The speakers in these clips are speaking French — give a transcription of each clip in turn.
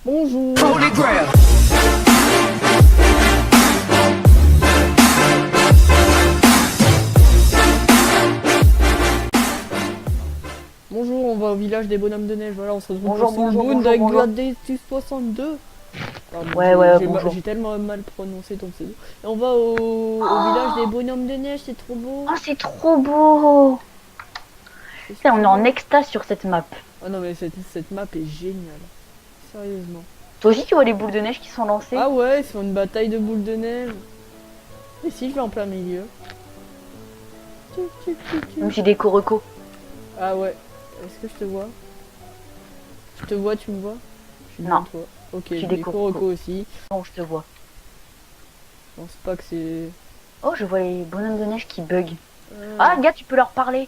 Bonjour. Holy Grail. Bonjour, on va au village des bonhommes de neige. Voilà, on se retrouve Bonjour, pour bonjour, Soulbound bonjour, avec bonjour. Gladiatus 62. Pardon, Ouais, ouais, j'ai bonjour. j'ai tellement mal prononcé ton pseudo. Et on va au village des bonhommes de neige, c'est trop beau. Oh, c'est trop beau. C'est Putain, on est en stylé. extase sur cette map. Ah non mais cette map est géniale. Sérieusement. Toi aussi, tu vois les boules de neige qui sont lancées? Ah ouais, c'est une bataille de boules de neige. Et si je vais en plein milieu. Même si des coricots. Ah ouais. Est-ce que je te vois? Je te vois, tu me vois? Je suis Non. devant toi. Ok, Je suis des des corocos aussi. Bon, je te vois. Je pense pas que c'est... Oh, je vois les bonhommes de neige qui bug. Euh, Ah, gars, tu peux leur parler.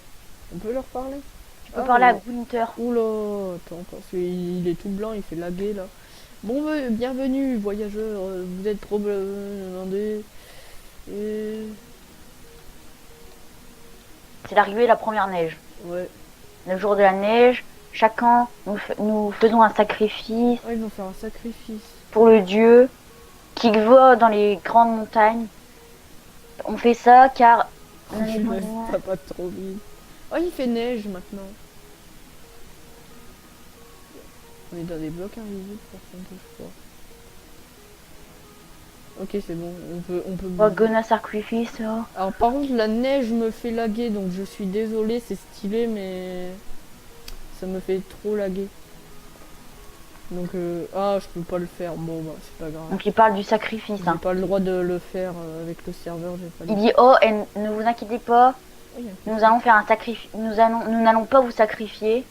On peut leur parler? Tu peux Ah, parler à ouais. Gunther. Oula, attends, parce qu'il est tout blanc, il fait laguer là. Bon, bienvenue voyageurs, vous êtes probablement et... C'est l'arrivée de la première neige. Ouais. Le jour de la neige, chacun, nous faisons un sacrifice Ah, ils vont faire un sacrifice. pour le dieu qui va dans les grandes montagnes. On fait ça car... Ça pas trop vite. Oh, il fait neige maintenant. On est dans des blocs invisibles par contre, je crois. Ok, c'est bon, on peut... Oh, gonna sacrifice. Oh. Alors par contre, la neige me fait laguer, donc je suis désolé, c'est stylé, mais ça me fait trop laguer. Donc, ah, je peux pas le faire. Bon, bah, c'est pas grave. Donc il parle du sacrifice. J'ai Hein. pas le droit de le faire avec le serveur. J'ai pas le Il dit oh, et ne vous inquiétez pas, Oh, y a- nous allons faire un sacrifice. Nous n'allons pas vous sacrifier.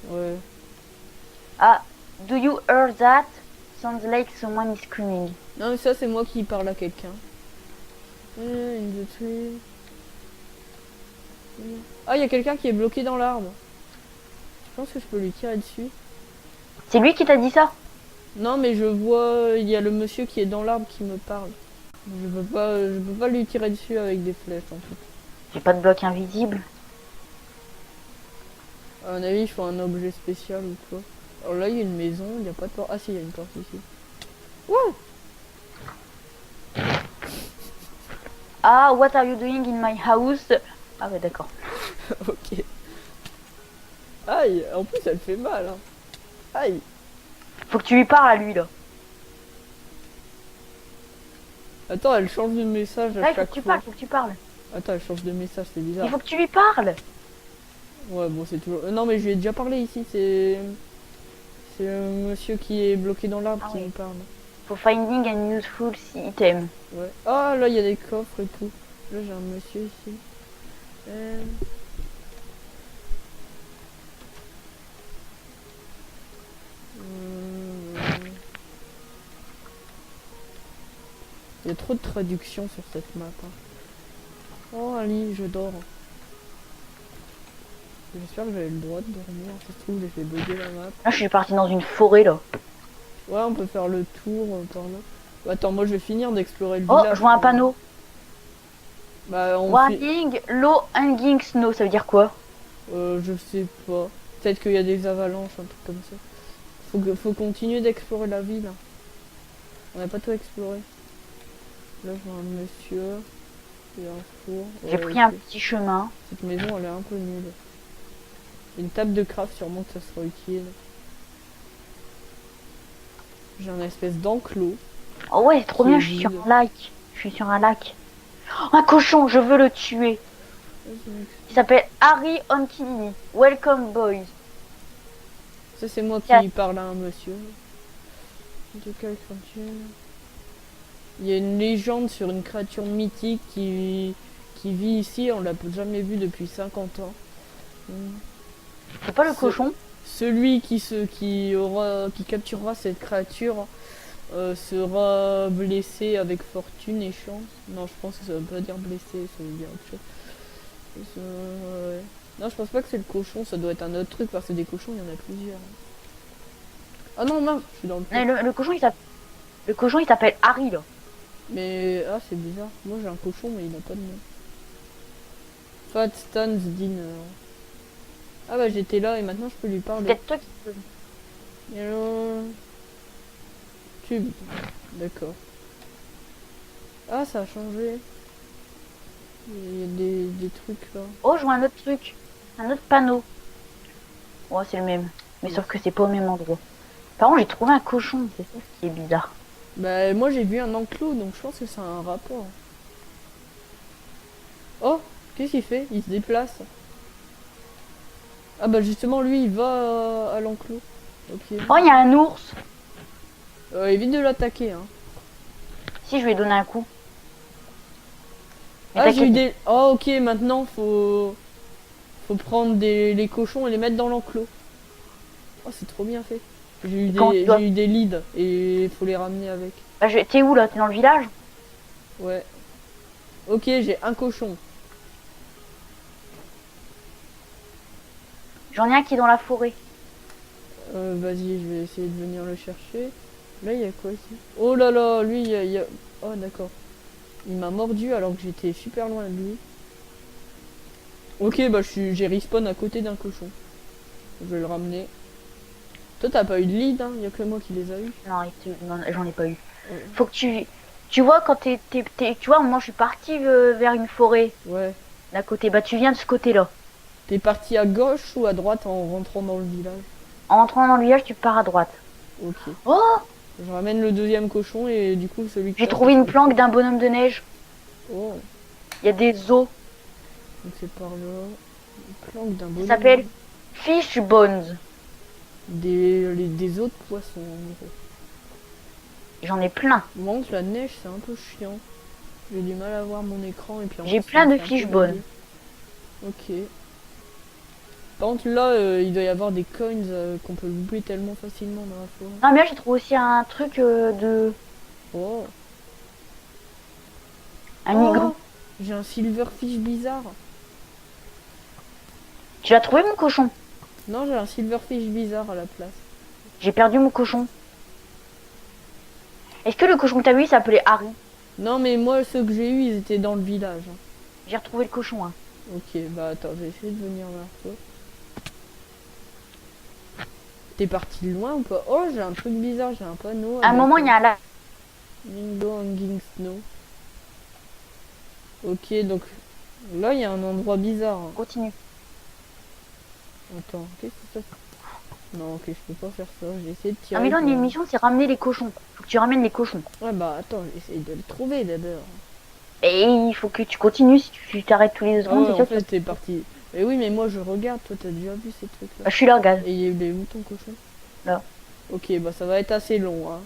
Ouais. Ah, do you hear that? Sounds like someone is screaming. Non, mais ça, c'est moi qui parle à quelqu'un. In the tree. Ah, il y a quelqu'un qui est bloqué dans l'arbre. Je pense que je peux lui tirer dessus. C'est lui qui t'a dit ça? Non, mais je vois, il y a le monsieur qui est dans l'arbre qui me parle. Je peux pas lui tirer dessus avec des flèches en fait. J'ai pas de bloc invisible. À mon avis, il faut un objet spécial ou quoi. Alors là, il y a une maison, il n'y a pas de porte. Ah si, il y a une porte ici. Wouh! Ah, what are you doing in my house? Ah ouais, d'accord. Ok. Aïe, en plus elle fait mal. Hein. Aïe. Faut que tu lui parles à lui là. Attends, elle change de message à Ouais, faut chaque que tu fois. parles, faut que tu parles. Attends, elle change de message, c'est bizarre. Il faut que tu lui parles. Ouais, bon, c'est toujours... non, mais je lui ai déjà parlé ici, c'est... C'est le monsieur qui est bloqué dans l'arbre Ah qui oui. me parle. For finding an useful item. Ouais. Ah, là, il y a des coffres et tout. Là, j'ai un monsieur ici. Il y a trop de traductions sur cette map. Hein. Oh, Ali, je dors. J'espère que j'avais le droit de dormir. Ça se trouve, j'ai fait bugger la map. Là, je suis parti dans une forêt là. Ouais, on peut faire le tour par là. Bah, attends, moi, je vais finir d'explorer le Oh, village. je vois un panneau. Bah, Warning, low hanging snow, ça veut dire quoi? je sais pas. Peut-être qu'il y a des avalanches, un truc comme ça. Faut continuer d'explorer la ville. Hein. On n'a pas tout exploré. Là, je vois un monsieur. Il y a un four. J'ai pris un petit chemin. Cette maison, elle est un peu nulle. Une table de craft, sûrement que ça sera utile. J'ai un espèce d'enclos. Oh ouais, c'est trop Qui bien, est je suis sur vide. un lac. Je suis sur un lac. Oh, un cochon, je veux le tuer. Il s'appelle Harry Onkidini. Welcome boys. Ça, c'est moi qui Quatre. parle à un monsieur. De quelle créature? Il y a une légende sur une créature mythique qui vit ici. On l'a jamais vue depuis 50 ans. C'est pas le cochon? Celui qui capturera cette créature sera blessé avec fortune et chance. Non, je pense que ça veut pas dire blessé, ça veut dire autre chose. Ouais. Non, je pense pas que c'est le cochon, ça doit être un autre truc parce que des cochons, il y en a plusieurs. Ah non, mince, je suis dans le Mais le cochon il s'appelle Harry là. Mais ah, c'est bizarre. Moi j'ai un cochon, mais il n'a pas de nom. Fat Stan's Dinner. Ah bah j'étais là et maintenant je peux lui parler. Peut-être toi qui peux. Hello. tube. D'accord. Ah, ça a changé. Il y a des trucs là. Oh, je vois un autre truc. Un autre panneau. Oh, c'est le même. Mais sauf que c'est pas au même endroit. Par contre, j'ai trouvé un cochon. C'est ça qui est bizarre. Bah, moi j'ai vu un enclos, donc je pense que c'est un rapport. Oh, qu'est-ce qu'il fait? Il se déplace. Ah bah justement, lui, il va à l'enclos. Ok. Oh, il y a un ours. Évite de l'attaquer, hein. Si, je lui ai donné un coup. Mais Ah, j'ai eu t'inquiète. des... Oh, ok, maintenant, faut prendre les cochons et les mettre dans l'enclos. Oh, c'est trop bien fait. J'ai eu Quand tu dois- j'ai eu des leads et faut les ramener avec. Bah, t'es où là? T'es dans le village? Ouais. Ok, j'ai un cochon. J'en ai un qui est dans la forêt. Vas-y, je vais essayer de venir le chercher. Là, il y a quoi ici? Oh là là, lui, il y a... Oh, d'accord. Il m'a mordu alors que j'étais super loin de lui. Ok, bah j'ai respawn à côté d'un cochon. Je vais le ramener. Toi, t'as pas eu de lead, hein? Y a que moi qui les a eu. Non, non, j'en ai pas eu. Ouais. Faut que tu vois, quand tu vois, moi je suis partie vers une forêt Ouais. d'à côté. Bah, tu viens de ce côté-là. T'es parti à gauche ou à droite en rentrant dans le village? En entrant dans le village, tu pars à droite. Ok. Oh! Je ramène le deuxième cochon et du coup celui que J'ai t'as, trouvé c'est une celui- planque d'un bonhomme de neige. Oh, Il y a des os. donc c'est par là. Une planque d'un Ça bonhomme. s'appelle Fish Bones. Des autres poissons en gros. J'en ai plein. Bon, la neige c'est un peu chiant. J'ai du mal à voir mon écran et puis en J'ai plus, plein ça me de fait un peu fish bones. laguer. Ok. Par contre là, il doit y avoir des coins qu'on peut louper tellement facilement dans la forêt. Non, mais là, j'ai trouvé aussi un truc de. Oh. Un Oh, igloo. j'ai un silverfish bizarre. Tu l'as trouvé, mon cochon? Non, j'ai un silverfish bizarre à la place. J'ai perdu mon cochon. Est-ce que le cochon que t'as vu, il s'appelait Harry? Non, mais moi, ceux que j'ai eu, ils étaient dans le village. Hein. J'ai retrouvé le cochon, hein. Ok, bah attends, je vais essayer de venir vers toi. T'es parti loin ou pas? Oh, j'ai un truc bizarre, j'ai un panneau. À un moment, il y a un lac. Mingo Hanging Snow. Ok, donc là, il y a un endroit bizarre. Hein. Continue. Attends, qu'est-ce que ça? Non, ok, je peux pas faire ça. J'ai essayé de Ah, tirer. mais là, pour- l'émission, c'est ramener les cochons. Faut que tu ramènes les cochons. Ouais, bah attends, j'essaye de le trouver d'abord. Et il faut que tu continues. Si tu t'arrêtes tous les 2 Ah secondes, ouais, c'est en sûr. fait, t'es parti. Mais oui, mais moi, je regarde. Toi, t'as déjà vu ces trucs-là. Bah, je suis là, regarde. Et il est où ton cochon? Là. Ok, bah ça va être assez long. Hein.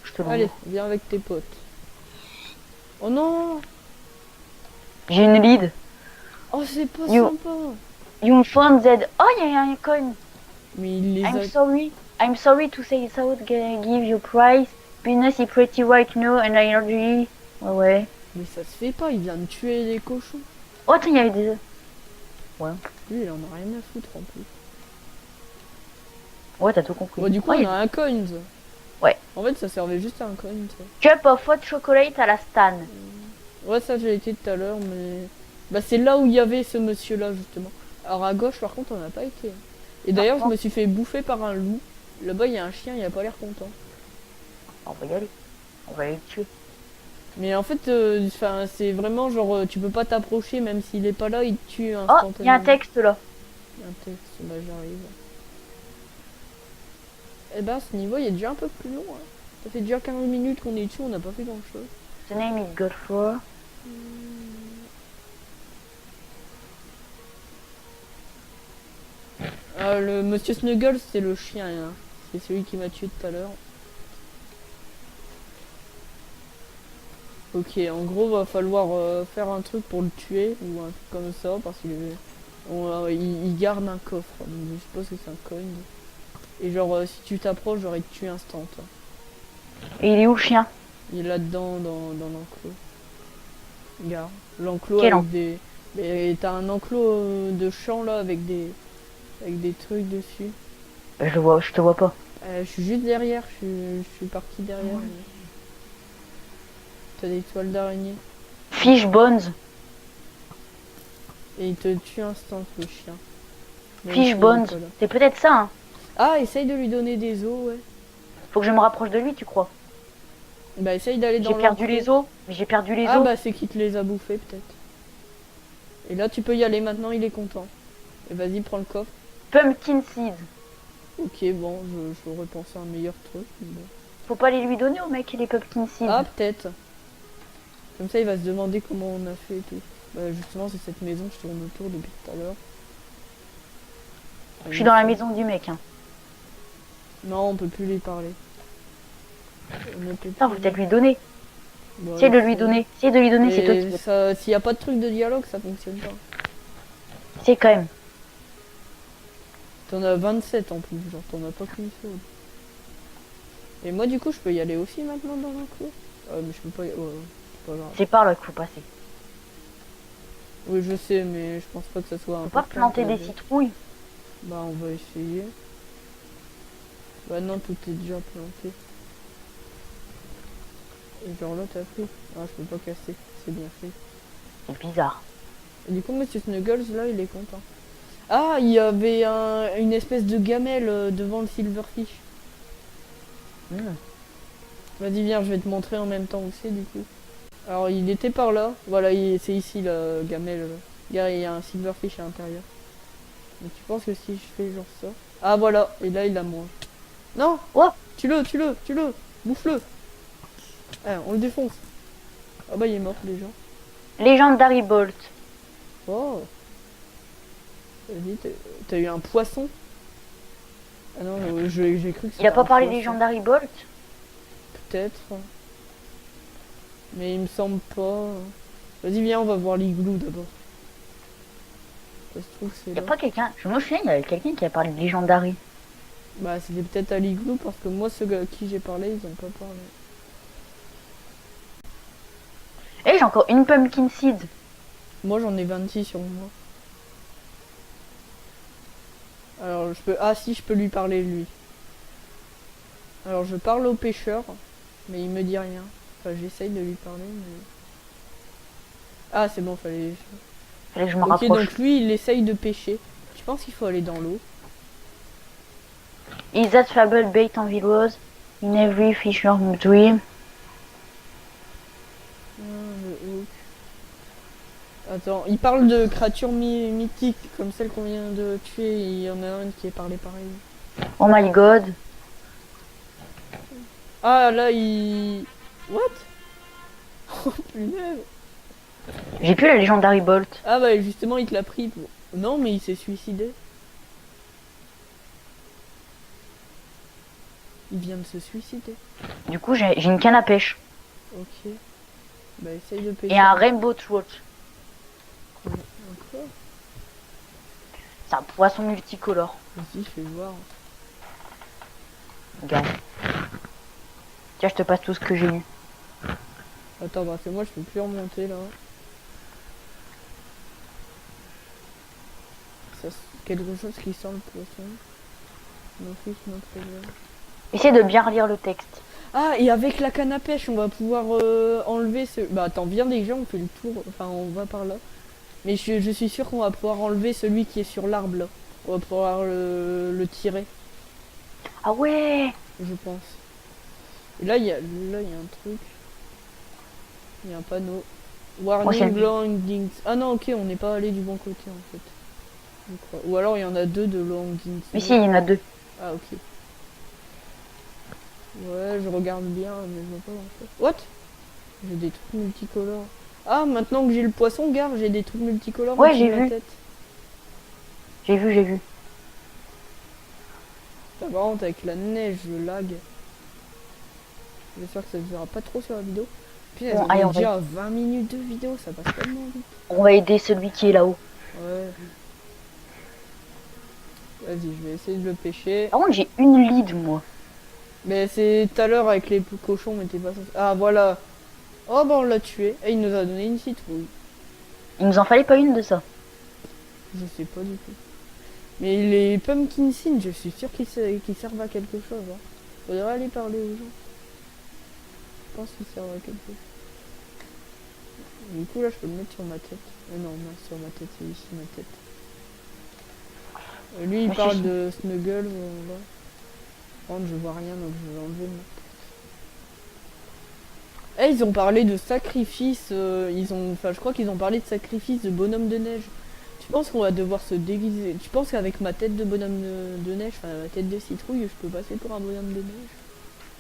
Je te Allez, l'envoie. viens avec tes potes. Oh non! J'ai une lead. Oh, c'est pas You- sympa! You found that. Oh, il y a un coin. Mais il les a... I'm sorry. I'm sorry to say it out. Give you price. Business is pretty right now and I already. Ouais, ouais. Mais ça se fait pas, il vient de tuer les cochons. Oh, attends, il y avait des œufs. Lui, il en a rien à foutre en plus. Ouais, t'as tout compris. Bon, du coup, Oh, on il y a un coins. Ouais. En fait, ça servait juste à un coin. Ça. Cup of hot chocolate à la Stan. Ouais, ça, j'ai été tout à l'heure, mais... Bah, c'est là où il y avait ce monsieur-là, justement. Alors, à gauche, par contre, on n'a pas été. Et d'ailleurs, je me suis fait bouffer par un loup. Là-bas, il y a un chien, il a pas l'air content. On va y aller. On va aller le tuer. Mais en fait, c'est vraiment genre, tu peux pas t'approcher, même s'il est pas là, il te tue Oh, instantanément. il y a un texte là. Il y a un texte, bah j'arrive. Eh ben, à ce niveau, il est déjà un peu plus long. Hein. Ça fait déjà 15 minutes qu'on est dessus, on n'a pas fait grand chose. The name is Godfrey. Le monsieur Snuggles, c'est le chien, hein. C'est celui qui m'a tué tout à l'heure. Ok, en gros, va falloir faire un truc pour le tuer, ou un truc comme ça, parce qu'il est... Il garde un coffre, donc je suppose que c'est un coin. Et genre, si tu t'approches, genre, il te tue instant. Et il est où le chien? Il est là-dedans, dans l'enclos. Regarde, l'enclos Quel avec des... Mais t'as un enclos de champ là, avec des trucs dessus. Je te vois pas. Je suis juste derrière, je suis parti derrière. T'as des toiles d'araignée. Fish Bones. Et il te tue instant, le chien. Même Fish s'il est Bones. pas là. C'est peut-être ça, hein. Ah, essaye de lui donner des os, ouais. Faut que je me rapproche de lui, tu crois? Bah, essaye d'aller dans J'ai perdu l'enclos. les os. Mais j'ai perdu les Ah, os. bah, c'est qu'il te les a bouffés, peut-être. Et là, tu peux y aller maintenant, il est content. Et vas-y, prends le coffre. Pumpkin Seed. Ok, bon, je repense à un meilleur truc. Bon. Faut pas les lui donner au mec les Pumpkin Seed. Ah, peut-être. Comme ça, il va se demander comment on a fait et tout. Bah, justement, c'est cette maison, je tourne autour depuis tout à l'heure. Je suis dans la maison du mec, hein. Non, on peut plus lui parler. On ne peut Putain, plus. faut peut-être lui donner. Bon, Essaye de allez, lui c'est- donner. Essaye de lui donner, c'est toi Et qui ça, s'il n'y a pas de truc de dialogue, ça fonctionne pas. c'est quand même. T'en as 27 en plus, genre t'en as pas qu'une seule. Et moi du coup je peux y aller aussi maintenant dans l'enclos. Mais je peux pas y... ouais, c'est pas grave. C'est par là qu'il faut passer. Oui je sais mais je pense pas que ça soit Faut pas important planter pour des les- citrouilles. Bah on va essayer. Bah non tout est déjà planté. Et genre là t'as pris. Ah je peux pas casser, c'est bien fait. C'est bizarre. Et du coup Monsieur Snuggles là il est content. Ah il y avait une espèce de gamelle devant le silverfish. Vas-y viens, je vais te montrer en même temps où c'est du coup. Alors il était par là, voilà c'est ici la gamelle. Regarde il y a un silverfish à l'intérieur. Donc tu penses que si je fais genre ça... Ah voilà, et là il la mange. Non. Oh. Tue-le, bouffe-le. Ah, on le défonce. Ah bah il est mort déjà. Legendary Bolt. Oh. Vas-y, t'as eu un poisson? Ah non, j'ai cru que c'était Il a pas un parlé poisson. Legendary Bolt? Peut-être. Mais il me semble pas. Vas-y, viens, on va voir l'igloo d'abord. Ça se trouve, c'est Y a là. pas quelqu'un. Je me souviens, il y avait quelqu'un qui a parlé de Legendary. Bah, c'était peut-être à l'igloo parce que moi, ceux à qui j'ai parlé, ils ont pas parlé. Eh, j'ai encore une Pumpkin Seed. Moi, j'en ai 26 sur moi. Alors, je peux. Ah, si, je peux lui parler, lui. Alors, je parle au pêcheur, mais il me dit rien. Enfin, j'essaye de lui parler, mais. Ah, c'est bon, fallait. Fallait que je me Ok, rapproche. donc lui, il essaye de pêcher. Je pense qu'il faut aller dans l'eau. Is that fable bait on villoise? In every fisher's dream. Ah, le hook. Attends, il parle de créatures mythiques, comme celle qu'on vient de tuer. Il y en a une qui est parlé pareil. Oh my god. Ah, là, il... What? Oh, punaise. J'ai plus la Legendary Bolt. Ah, bah, justement, il te l'a pris pour... Non, mais il s'est suicidé. Il vient de se suicider. Du coup, j'ai une canne à pêche. Ok. Bah, essaye de pêcher. Et un Rainbow Trout. Encore. C'est un poisson multicolore. Vas-y, fais voir. Regarde. Tiens, je te passe tout ce que j'ai eu. Attends, parce que moi, je peux plus remonter, là. Quelque chose qui sent le poisson. Mon fils, notre élève. Essaye de bien relire le texte. Ah, et avec la canne à pêche, on va pouvoir enlever ce... Bah attends, viens déjà, on fait le tour. Enfin, on va par là. Mais je suis sûr qu'on va pouvoir enlever celui qui est sur l'arbre, là. On va pouvoir le tirer, Ah ouais. je pense. Et là, il y a un truc. Il y a un panneau. c'est Warning le- Longings. Ah non, ok, on n'est pas allé du bon côté, en fait. Je crois. Ou alors, il y en a deux de Longings. Mais si, il y en a deux. Ah, ok. Ouais, je regarde bien, mais je vois pas en fait. What? J'ai des trucs multicolores. Ah, maintenant que j'ai le poisson, gare, j'ai des trucs multicolores. Ouais, au-dessus j'ai de la vu. tête. J'ai vu. Ah, par contre, avec la neige, je lag. J'espère que ça se verra pas trop sur la vidéo. Puis, Bon, on allez, est on va- déjà à 20 minutes de vidéo, ça passe tellement vite. On va aider celui qui est là-haut. Ouais. Vas-y, je vais essayer de le pêcher. Par contre, j'ai une lead, moi. Mais c'est tout à l'heure avec les cochons, mais t'es pas censé... Ah, voilà. Oh, bah on l'a tué. Et il nous a donné une citrouille. Il nous en fallait pas une de ça. Je sais pas du tout. Mais les pumpkin seeds, je suis sûr qu'ils servent à quelque chose. Hein. Faudrait aller parler aux gens. Je pense qu'ils servent à quelque chose. Du coup, là, je peux le mettre sur ma tête. Non, sur ma tête, c'est ici ma tête. Lui, il Moi, parle je- de Snuggle. Là. Par contre, je vois rien, donc je vais enlever moi. Eh, ils ont parlé de sacrifice. Enfin, je crois qu'ils ont parlé de sacrifice de bonhomme de neige. Tu penses qu'on va devoir se déguiser? Tu penses qu'avec ma tête de bonhomme de neige, enfin ma tête de citrouille, je peux passer pour un bonhomme de neige?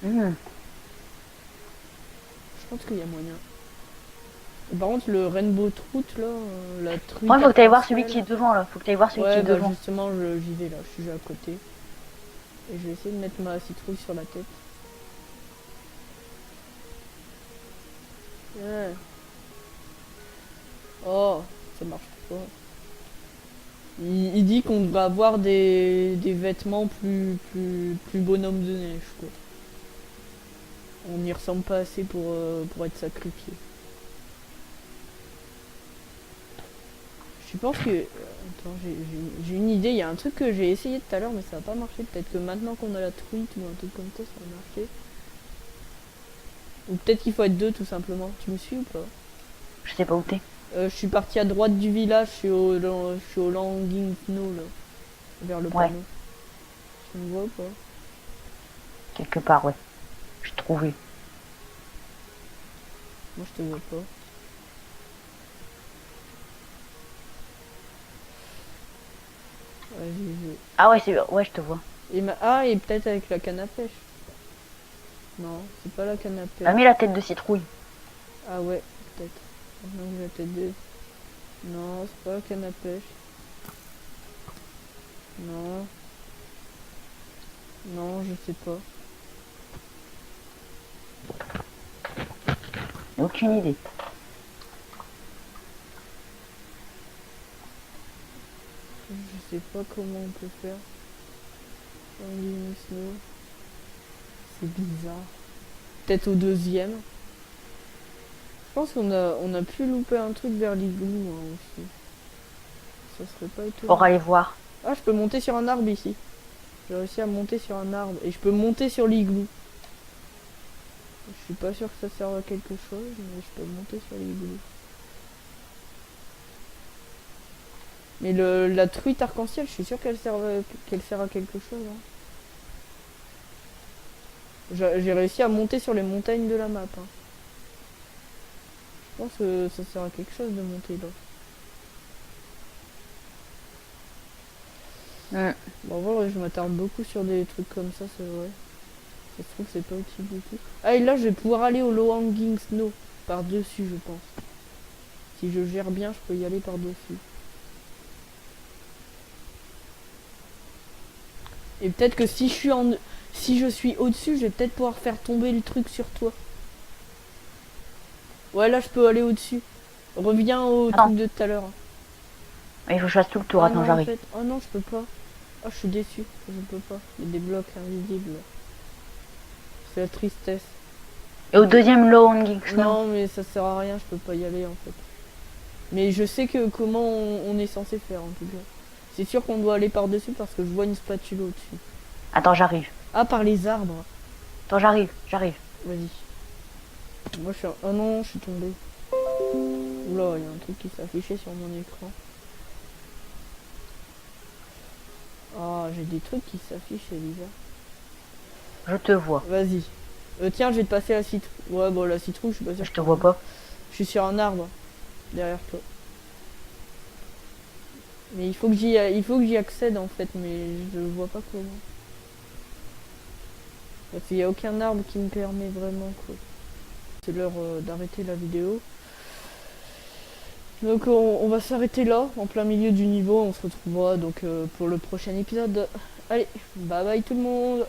Hmm. Je pense qu'il y a moyen. Par contre, le rainbow trout là, la truite. Moi, faut que t'ailles voir celui arc-en-ciel. qui est devant, là. Faut que t'ailles voir celui qui Ouais, est bah devant. justement, j'y vais là, je suis déjà à côté. Et je vais essayer de mettre ma citrouille sur la tête. Ouais. Oh, ça marche pas. Il dit qu'on devrait avoir des vêtements plus bonhomme de neige, quoi. On n'y ressemble pas assez pour être sacrifié. Je pense que... Attends, j'ai une idée. Il y a un truc que j'ai essayé tout à l'heure, mais ça n'a pas marché. Peut-être que maintenant qu'on a la truite ou un truc comme ça va marcher. Ou peut-être qu'il faut être deux, tout simplement. Tu me suis ou pas? Je sais pas où t'es. Je suis parti à droite du village. Je suis au Langing Snow, là. Vers le Ouais. panneau. Tu me vois ou pas? Quelque part, ouais. J'ai trouvé. Moi, je te vois pas. Vas-y, Ah ouais, c'est... Ouais, je te vois. Ah, et peut-être avec la canne à pêche. Non, c'est pas la canne à T'as pêche. mis la tête de citrouille. Ah ouais, peut-être. Maintenant que j'ai la tête de... Non, c'est pas la canne à pêche. Non. Non, je sais pas. Aucune idée. Je sais pas comment on peut faire. Hanging Snow. C'est bizarre. Peut-être au deuxième. Je pense on a pu louper un truc vers l'igloo hein, aussi. Ça serait pas étonnant. Pour aller voir. Ah, je peux monter sur un arbre ici. J'ai réussi à monter sur un arbre. Et je peux monter sur l'igloo. Je suis pas sûr que ça serve à quelque chose, mais je peux monter sur l'igloo. Mais la truite arc-en-ciel, je suis sûr qu'elle sert à quelque chose. Hein. J'ai réussi à monter sur les montagnes de la map. Hein. Je pense que ça sert à quelque chose de monter là. Hmm. Bon, voilà, je m'attarde beaucoup sur des trucs comme ça, c'est vrai. Ça se trouve, c'est pas utile du tout. Ah, et là, je vais pouvoir aller au Low Hanging Snow. Par-dessus, je pense. Si je gère bien, je peux y aller par-dessus. Et peut-être que si je suis au-dessus, je vais peut-être pouvoir faire tomber le truc sur toi. Ouais, là, je peux aller au-dessus. Reviens au truc de tout à l'heure. Il faut que je fasse tout le tour. Ah Attends, non, en j'arrive. fait. Oh non, je peux pas. Ah, je suis déçu. Je peux pas. Il y a des blocs invisibles. C'est la tristesse. Et au deuxième low hanging snow. Non, mais ça sert à rien, je peux pas y aller en fait. Mais je sais que comment on est censé faire en tout cas. C'est sûr qu'on doit aller par-dessus parce que je vois une spatule au-dessus. Attends, j'arrive. Ah, par les arbres. Attends, j'arrive. Vas-y. Moi je suis... Oh non, je suis tombé. Oula, il y a un truc qui s'affichait sur mon écran. Ah, j'ai des trucs qui s'affichent, c'est bizarre. Je te vois. Vas-y. Tiens, je vais te passer la citrouille. Ouais, bon, la citrouille, je suis pas sûr. Je te vois pas. Je suis sur un arbre. Derrière toi. Mais il faut que j'y accède en fait, mais je vois pas comment. Parce qu'il n'y a aucun arbre qui me permet vraiment quoi. C'est l'heure d'arrêter la vidéo. Donc on va s'arrêter là, en plein milieu du niveau. On se retrouvera donc pour le prochain épisode. Allez, bye bye tout le monde.